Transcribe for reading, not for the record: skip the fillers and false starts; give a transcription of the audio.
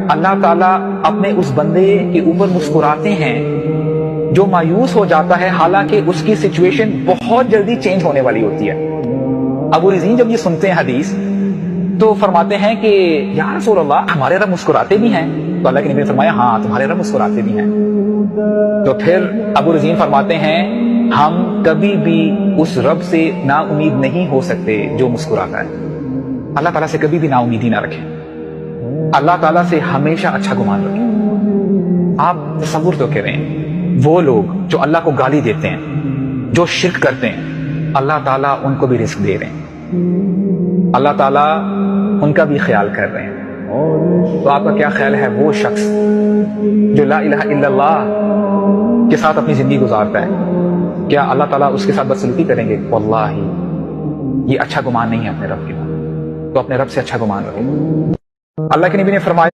اللہ تعالیٰ اپنے اس بندے کے اوپر مسکراتے ہیں جو مایوس ہو جاتا ہے، حالانکہ اس کی سچویشن بہت جلدی چینج ہونے والی ہوتی ہے۔ ابو رزین جب یہ سنتے ہیں حدیث تو فرماتے ہیں کہ یا رسول اللہ، ہمارے رب مسکراتے بھی ہیں؟ تو اللہ کے نبی نے فرمایا ہاں، تمہارے رب مسکراتے بھی ہیں۔ تو پھر ابو رزین فرماتے ہیں ہم کبھی بھی اس رب سے نا امید نہیں ہو سکتے جو مسکراتا ہے۔ اللہ تعالیٰ سے کبھی بھی نا امیدی نہ رکھیں، اللہ تعالیٰ سے ہمیشہ اچھا گمان رکھیں۔ آپ تصور تو کریں، وہ لوگ جو اللہ کو گالی دیتے ہیں، جو شرک کرتے ہیں، اللہ تعالیٰ ان کو بھی رزق دے رہے ہیں، اللہ تعالیٰ ان کا بھی خیال کر رہے ہیں۔ تو آپ کا کیا خیال ہے وہ شخص جو لا الہ الا اللہ کے ساتھ اپنی زندگی گزارتا ہے، کیا اللہ تعالیٰ اس کے ساتھ بدسلوکی کریں گے؟ واللہ یہ اچھا گمان نہیں ہے اپنے رب کے بعد، تو اپنے رب سے اچھا گمان رکھیں۔ اللہ کے نبی نے فرمایا